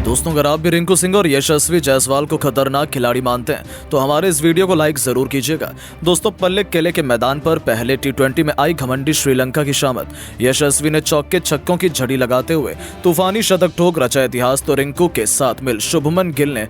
दोस्तों, अगर आप भी रिंकू सिंह और यशस्वी जायसवाल को खतरनाक खिलाड़ी मानते हैं तो हमारे इस वीडियो को लाइक जरूर कीजिएगा। दोस्तों, पल्ले किले के मैदान पर पहले टी20 में आई घमंडी श्रीलंका की शामत। यशस्वी ने चौके छक्कों की झड़ी लगाते हुए तूफानी शतक ठोक रचा इतिहास, तो रिंकू के साथ मिल शुभमन गिल ने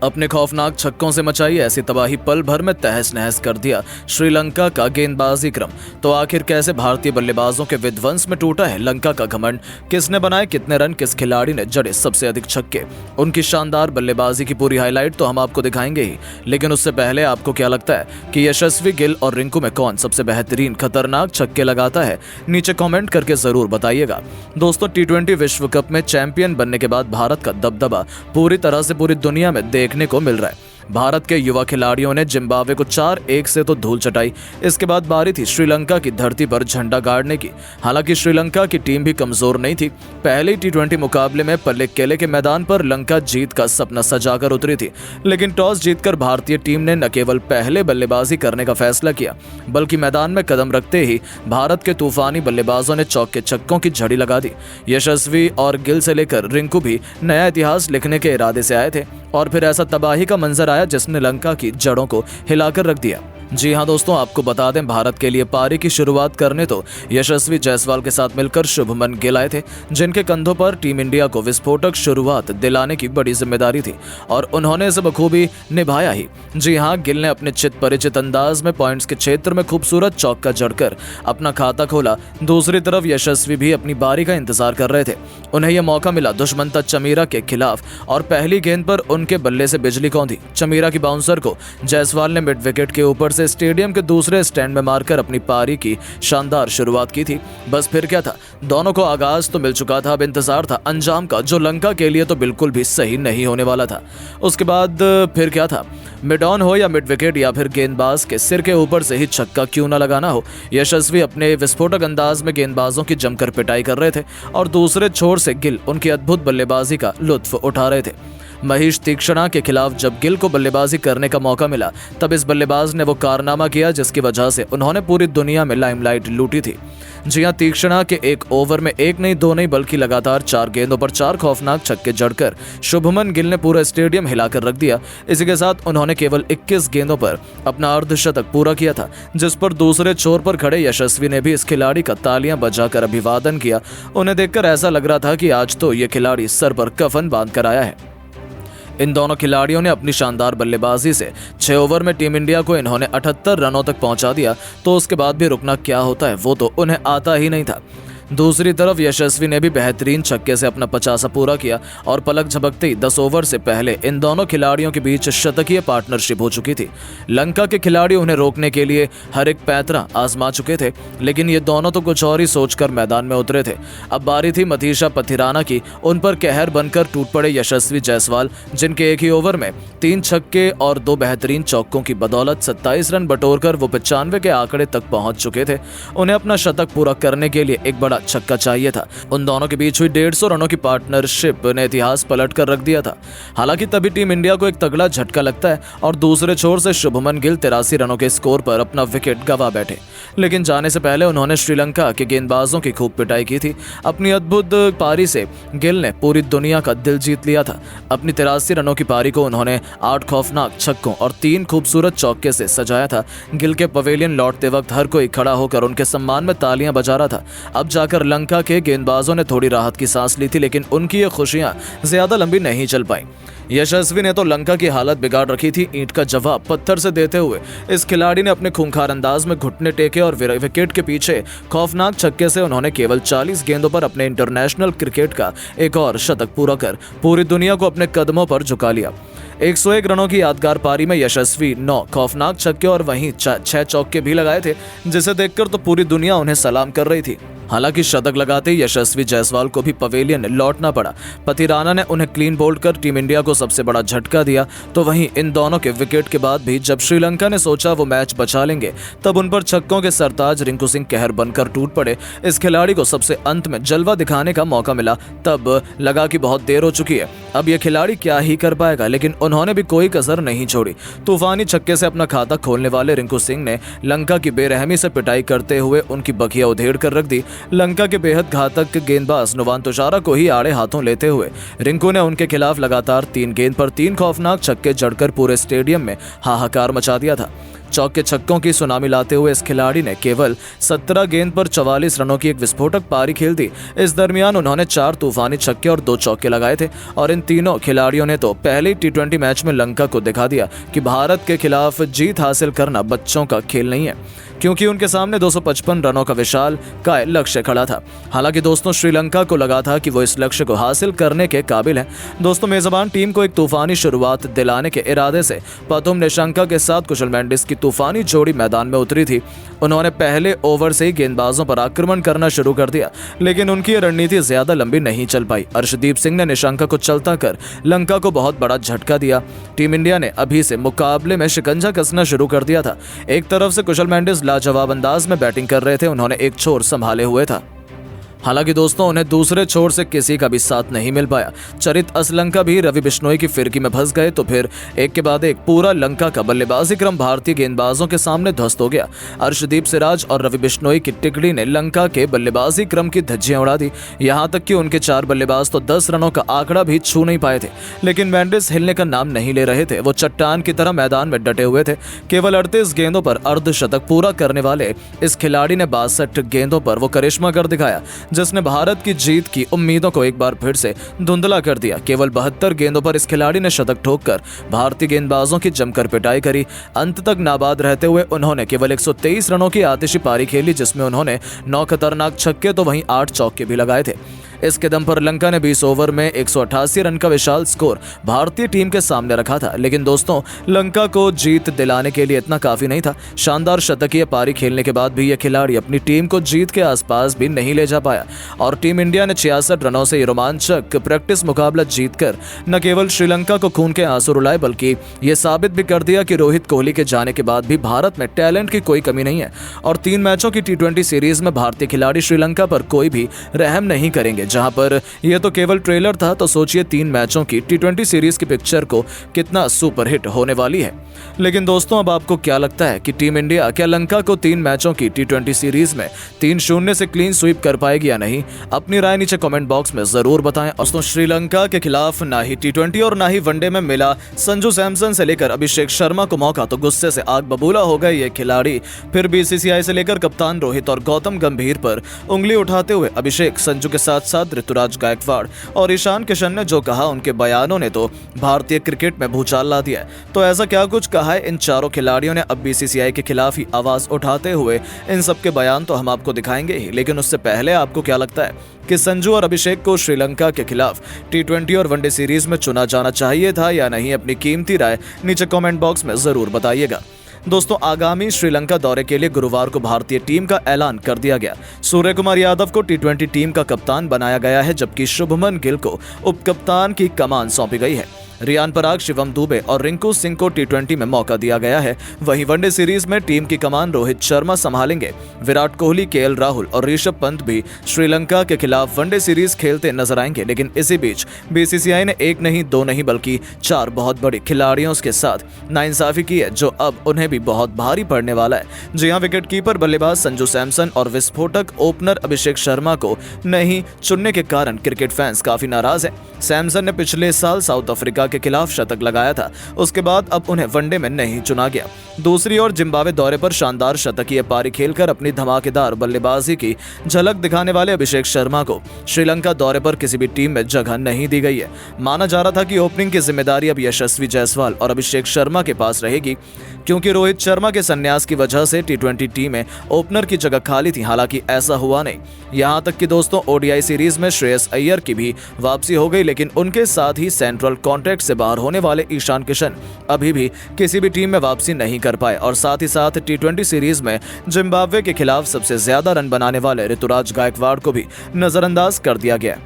अपने खौफनाक छक्कों से मचाई ऐसी तबाही, पल भर में तहस नहस कर दिया श्रीलंका का गेंदबाजी क्रम। तो आखिर कैसे भारतीय बल्लेबाजों के विध्वंस में टूटा है लंका का घमंड? किसने बनाए कितने रन, किस खिलाड़ी ने जड़े सबसे अधिक छक्के? उनकी शानदार बल्लेबाजी की पूरी हाईलाइट तो हम आपको दिखाएंगे ही, लेकिन उससे पहले आपको क्या लगता है कि यशस्वी गिल और रिंकू में कौन सबसे बेहतरीन खतरनाक छक्के लगाता है? नीचे कॉमेंट करके जरूर बताइएगा। दोस्तों, टी20 विश्व कप में चैंपियन बनने के बाद भारत का दबदबा पूरी तरह से पूरी दुनिया में देखने को मिल रहा है। भारत के युवा खिलाड़ियों ने जिम्बाब्वे को 4-1 से तो धूल चटाई। इसके बाद बारी थी श्रीलंका की धरती पर झंडा गाड़ने की। हालांकि श्रीलंका की टीम भी कमजोर नहीं थी। पहले टी20 मुकाबले में पल्ले किले के मैदान पर लंका जीत का सपना सजाकर उतरी थी, लेकिन टॉस जीतकर भारतीय टीम ने न केवल पहले बल्लेबाजी करने का फैसला किया, बल्कि मैदान में कदम रखते ही भारत के तूफानी बल्लेबाजों ने चौके छक्कों की झड़ी लगा दी। यशस्वी और गिल से लेकर रिंकू भी नया इतिहास लिखने के इरादे से आए थे, और फिर ऐसा तबाही का मंजर आया जिसने लंका की जड़ों को हिलाकर रख दिया। जी हां दोस्तों, आपको बता दें, भारत के लिए पारी की शुरुआत करने तो यशस्वी जायसवाल के साथ मिलकर शुभमन गिल आए थे, जिनके कंधों पर टीम इंडिया को विस्फोटक शुरुआत दिलाने की बड़ी जिम्मेदारी थी, और उन्होंने इसे बखूबी निभाया ही। जी हां, गिल ने अपने चित परिचित अंदाज में पॉइंट्स के क्षेत्र में खूबसूरत चौका जड़कर अपना खाता खोला। दूसरी तरफ यशस्वी भी अपनी बारी का इंतजार कर रहे थे। उन्हें यह मौका मिला दुश्मंता चमीरा के खिलाफ, और पहली गेंद पर उनके बल्ले से बिजली कौंधी। चमीरा की बाउंसर को जायसवाल ने मिड विकेट के ऊपर से स्टेडियम के दूसरे स्टैंड में मारकर अपनी पारी की शानदार शुरुआत की थी। बस फिर क्या था, दोनों को आगाज तो मिल चुका था, अब इंतजार था अंजाम का, जो लंका के लिए तो बिल्कुल भी सही नहीं होने वाला था। उसके बाद फिर क्या था, मिड ऑन हो या मिड विकेट या फिर गेंदबाज के सिर के ऊपर से ही छक्का क्यों ना लगाना हो, यशस्वी अपने विस्फोटक अंदाज में गेंदबाजों की जमकर पिटाई कर रहे थे, और दूसरे छोर से गिल उनकी अद्भुत बल्लेबाजी का लुत्फ उठा रहे थे। महेश तीक्षणा के खिलाफ जब गिल को बल्लेबाजी करने का मौका मिला, तब इस बल्लेबाज ने वो कारनामा किया जिसकी वजह से उन्होंने पूरी दुनिया में लाइमलाइट लूटी थी। जी हां, तीक्षणा के एक ओवर में एक नहीं दो नहीं बल्कि लगातार 4 गेंदों पर 4 खौफनाक छक्के जड़कर शुभमन गिल ने पूरा स्टेडियम हिलाकर रख दिया। इसी के साथ उन्होंने केवल 21 गेंदों पर अपना अर्धशतक पूरा किया था, जिस पर दूसरे छोर पर खड़े यशस्वी ने भी इस खिलाड़ी का तालियां बजाकर अभिवादन किया। उन्हें देखकर ऐसा लग रहा था कि आज तो ये खिलाड़ी सर पर कफन बांध कर आया है। इन दोनों खिलाड़ियों ने अपनी शानदार बल्लेबाजी से 6 ओवर में टीम इंडिया को इन्होंने 78 रनों तक पहुंचा दिया, तो उसके बाद भी रुकना क्या होता है वो तो उन्हें आता ही नहीं था। दूसरी तरफ यशस्वी ने भी बेहतरीन छक्के से अपना 50 पूरा किया, और पलक झपकते ही 10 ओवर से पहले इन दोनों खिलाड़ियों के बीच शतकीय पार्टनरशिप हो चुकी थी। लंका के खिलाड़ी उन्हें रोकने के लिए हर एक पैंतरा आजमा चुके थे, लेकिन ये दोनों तो कुछ और ही सोचकर मैदान में उतरे थे। अब बारी थी मथीशा पथिराना की। उन पर कहर बनकर टूट पड़े यशस्वी जायसवाल, जिनके एक ही ओवर में 3 छक्के और 2 बेहतरीन चौकों की बदौलत 27 रन बटोरकर वो 95 के आंकड़े तक पहुंच चुके थे। उन्हें अपना शतक पूरा करने के लिए एक बड़ा छक्का चाहिए था। उन दोनों के बीच हुई 150 रनों की पार्टनरशिप ने इतिहास पलट कर रख दिया था। हालांकि तभी टीम इंडिया को एक तगड़ा झटका लगता है, और दूसरे छोर से शुभमन गिल 83 रनों के स्कोर पर अपना विकेट गंवा बैठे। लेकिन जाने से पहले उन्होंने श्रीलंका के गेंदबाजों की खूब पिटाई की थी। अपनी अद्भुत पारी से गिल ने पूरी दुनिया का दिल जीत लिया था। अपनी 83 रनों की पारी को उन्होंने 8 खौफनाक छक्कों और 3 खूबसूरत चौके से सजाया था। गिल के पवेलियन लौटते वक्त हर कोई खड़ा होकर उनके सम्मान में तालियां बजा रहा था। अब जाकर लंका के गेंदबाजों ने थोड़ी राहत की सांस ली थी, लेकिन उनकी ये खुशियां ज्यादा लंबी नहीं चल पाई। यशस्वी ने तो लंका की हालत बिगाड़ रखी थी। ईंट का जवाब पत्थर से देते हुए इस खिलाड़ी ने अपने खूंखार अंदाज में घुटने टेके, और विकेट के पीछे खौफनाक छक्के से उन्होंने केवल 40 गेंदों पर अपने इंटरनेशनल क्रिकेट का एक और शतक पूरा कर पूरी दुनिया को अपने कदमों पर झुका लिया। 101 रनों की यादगार पारी में यशस्वी 9 खौफनाक छक्के और वहीं 6 चौके भी लगाए थे, जिसे देखकर तो पूरी दुनिया उन्हें सलाम कर रही थी। हालांकि शतक लगाते ही यशस्वी जायसवाल को भी पवेलियन लौटना पड़ा। पथिराना ने उन्हें क्लीन बोल्ड कर टीम इंडिया को सबसे बड़ा झटका दिया। तो वहीं इन दोनों के विकेट के बाद भी जब श्रीलंका ने सोचा वो मैच बचा लेंगे, तब उन पर छक्कों के सरताज रिंकू सिंह कहर बनकर टूट पड़े। इस खिलाड़ी को सबसे अंत में जलवा दिखाने का मौका मिला, तब लगा कि बहुत देर हो चुकी है, अब ये खिलाड़ी क्या ही कर पाएगा, लेकिन उन्होंने भी कोई कसर नहीं छोड़ी। तूफानी छक्के से अपना खाता खोलने वाले रिंकू सिंह ने लंका की बेरहमी से पिटाई करते हुए उनकी बखिया उधेड़ कर रख दी। लंका के बेहद घातक गेंदबाज नुवान तुषारा को ही आड़े हाथों लेते हुए रिंकू ने उनके खिलाफ लगातार 3 गेंद पर 3 खौफनाक छक्के जड़कर पूरे स्टेडियम में हाहाकार मचा दिया था। चौके छक्कों की सुनामी लाते हुए इस खिलाड़ी ने केवल 17 गेंद पर 44 रनों की एक विस्फोटक पारी खेल दी। इस दरमियान उन्होंने 4 तूफानी छक्के और 2 चौके लगाए थे और इन तीनों खिलाड़ियों ने तो पहले T20 मैच में लंका को दिखा दिया कि भारत के खिलाफ जीत हासिल करना बच्चों का खेल नहीं है, क्योंकि उनके सामने 255 रनों का विशाल काय लक्ष्य खड़ा था। हालांकि दोस्तों श्रीलंका को लगा था कि वो इस लक्ष्य को हासिल करने के काबिल है। दोस्तों मेजबान टीम को एक तूफानी शुरुआत दिलाने के इरादे से पथुम निशंका के साथ कुशल मेंडिस की तूफानी जोड़ी मैदान में उतरी थी। उन्होंने पहले ओवर से ही गेंदबाजों पर आक्रमण करना शुरू कर दिया, लेकिन उनकी ये रणनीति ज्यादा लंबी नहीं चल पाई। अर्शदीप सिंह ने निशंका को चलता कर लंका को बहुत बड़ा झटका दिया। टीम इंडिया ने अभी से मुकाबले में शिकंजा कसना शुरू कर दिया था। एक तरफ से कुशल मेंडिस लाजवाब अंदाज में बैटिंग कर रहे थे, उन्होंने एक छोर संभाले हुए था। हालांकि दोस्तों उन्हें दूसरे छोर से किसी का भी साथ नहीं मिल पाया। चरित असलंका भी रवि बिश्नोई की फिरकी में फंस गए तो फिर एक के बाद एक पूरा लंका का बल्लेबाजी क्रम भारतीय गेंदबाजों के सामने ध्वस्त हो गया। अर्शदीप सिराज और रवि बिश्नोई की टिकड़ी ने लंका के बल्लेबाजी क्रम की धज्जियां उड़ा दी। यहां तक कि उनके 4 बल्लेबाज तो 10 रनों का आंकड़ा भी छू नहीं पाए थे, लेकिन मेंडिस हिलने का नाम नहीं ले रहे थे। वो चट्टान की तरह मैदान में डटे हुए थे। केवल 38 गेंदों पर अर्धशतक पूरा करने वाले इस खिलाड़ी ने 62 गेंदों पर वो करिश्मा कर दिखाया, जिसने भारत की जीत की उम्मीदों को एक बार फिर से धुंधला कर दिया। केवल 72 गेंदों पर इस खिलाड़ी ने शतक ठोककर भारतीय गेंदबाजों की जमकर पिटाई करी। अंत तक नाबाद रहते हुए उन्होंने केवल 123 रनों की आतिशी पारी खेली, जिसमें उन्होंने 9 खतरनाक छक्के तो वहीं 8 चौके भी लगाए थे। इसके दम पर लंका ने 20 ओवर में 188 रन का विशाल स्कोर भारतीय टीम के सामने रखा था। लेकिन दोस्तों लंका को जीत दिलाने के लिए इतना काफी नहीं था। शानदार शतकीय पारी खेलने के बाद भी यह खिलाड़ी अपनी टीम को जीत के आसपास भी नहीं ले जा पाया और टीम इंडिया ने 66 रनों से रोमांचक प्रैक्टिस मुकाबला जीतकर न केवल श्रीलंका को खून के आंसू रुलाए, बल्कि ये साबित भी कर दिया कि रोहित कोहली के जाने के बाद भी भारत में टैलेंट की कोई कमी नहीं है और 3 मैचों की T20 सीरीज में भारतीय खिलाड़ी श्रीलंका पर कोई भी रहम नहीं करेंगे। जहां पर यह तो केवल ट्रेलर था, तो सोचिए 3 मैचों की T20 सीरीज की पिक्चर को कितना सुपरहिट होने वाली है। लेकिन दोस्तों अब आपको क्या लगता है कि टीम इंडिया क्या लंका को 3 मैचों की T20 सीरीज में 3-0 से क्लीन स्वीप कर पाएगी या नहीं? अपनी राय नीचे कमेंट बॉक्स में जरूर बताएं। दोस्तों श्रीलंका के खिलाफ ना ही T20 और ना ही वनडे में मिला संजू सैमसन से लेकर अभिषेक शर्मा को मौका, तो गुस्से से आग बबूला हो गए ये खिलाड़ी। फिर BCCI से लेकर कप्तान रोहित और गौतम गंभीर पर उंगली उठाते हुए अभिषेक, संजू के साथ साथ ऋतुराज गायकवाड़ और ईशान किशन ने जो कहा, उनके बयानों ने तो भारतीय क्रिकेट में भूचाल ला दिया। तो ऐसा क्या कुछ कहा है इन चारों खिलाड़ियों ने अब BCCI के खिलाफ ही आवाज उठाते हुए? इन सब के बयान तो हम आपको दिखाएंगे ही, लेकिन उससे पहले आपको क्या लगता है कि संजू और अभिषेक को श्रीलंका के खिलाफ T20 और वनडे सीरीज में चुना जाना चाहिए था या नहीं? अपनी कीमती राय नीचे कमेंट बॉक्स में जरूर बताइएगा। दोस्तों आगामी श्रीलंका दौरे के लिए गुरुवार को भारतीय टीम का ऐलान कर दिया गया। सूर्य कुमार यादव को T20 टीम का कप्तान बनाया गया है, जबकि शुभमन गिल को उप कप्तान की कमान सौंपी गई है। रियान पराग, शिवम दुबे और रिंकू सिंह को T20 में मौका दिया गया है। वहीं वनडे सीरीज में टीम की कमान रोहित शर्मा संभालेंगे। विराट कोहली, KL राहुल और ऋषभ पंत भी श्रीलंका के खिलाफ वनडे सीरीज खेलते नजर आएंगे। लेकिन इसी बीच BCCI ने 1 नहीं 2 नहीं बल्कि 4 बहुत बड़े खिलाड़ियों के साथ नाइंसाफी की है, जो अब उन्हें भी बहुत भारी पड़ने वाला है। जी हां, विकेटकीपर बल्लेबाज संजू सैमसन और विस्फोटक ओपनर अभिषेक शर्मा को नहीं चुनने के कारण क्रिकेट फैंस काफी नाराज है। सैमसन ने पिछले साल साउथ अफ्रीका के खिलाफ शतक लगाया था, उसके बाद अब उन्हें वनडे में नहीं चुना गया। दूसरी ओर जिम्बाब्वे दौरे पर शानदार शतकीय पारी खेलकर अपनी धमाकेदार बल्लेबाजी की झलक दिखाने वाले अभिषेक शर्मा को श्रीलंका दौरे पर किसी भी टीम में जगह नहीं दी गई है। माना जा रहा था कि ओपनिंग की जिम्मेदारी अब यशस्वी जायसवाल और अभिषेक शर्मा के पास रहेगी, क्योंकि रोहित शर्मा के संन्यास की वजह से T20 टीम में ओपनर की जगह खाली थी। हालांकि ऐसा हुआ नहीं। यहां तक कि दोस्तों ODI सीरीज में श्रेयस अय्यर की भी वापसी हो गई, लेकिन उनके साथ ही सेंट्रल कॉन्ट्रैक्ट से बाहर होने वाले ईशान किशन अभी भी किसी भी टीम में वापसी नहीं कर पाए और साथ ही साथ T20 सीरीज में जिम्बाब्वे के खिलाफ सबसे ज्यादा रन बनाने वाले ऋतुराज गायकवाड़ को भी नजरअंदाज कर दिया गया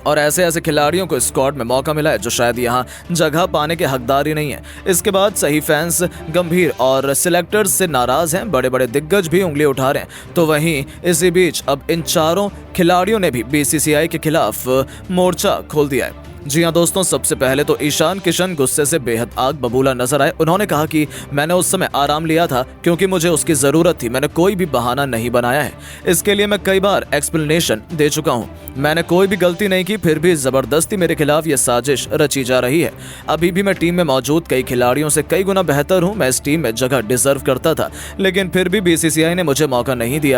और ऐसे खिलाड़ियों को स्क्वाड में मौका मिला है जो शायद यहां जगह पाने के हकदार ही नहीं है। इसके बाद सही फैंस गंभीर और सिलेक्टर्स से नाराज हैं, बड़े बड़े दिग्गज भी उंगली उठा रहे हैं। तो वहीं इसी बीच अब इन चारों खिलाड़ियों ने भी BCCI के खिलाफ मोर्चा खोल दिया है। जी हाँ दोस्तों, सबसे पहले तो ईशान किशन गुस्से से बेहद आग बबूला नजर आए। उन्होंने कहा कि मैंने उस समय आराम लिया था क्योंकि मुझे उसकी जरूरत थी। मैंने कोई भी बहाना नहीं बनाया है। इसके लिए मैं कई बार एक्सप्लेनेशन दे चुका हूँ। मैंने कोई भी गलती नहीं की, फिर भी जबरदस्ती मेरे खिलाफ ये साजिश रची जा रही है। अभी भी मैं टीम में मौजूद कई खिलाड़ियों से कई गुना बेहतर हूँ। मैं इस टीम में जगह डिजर्व करता था, लेकिन फिर भी बीसीसीआई ने मुझे मौका नहीं दिया।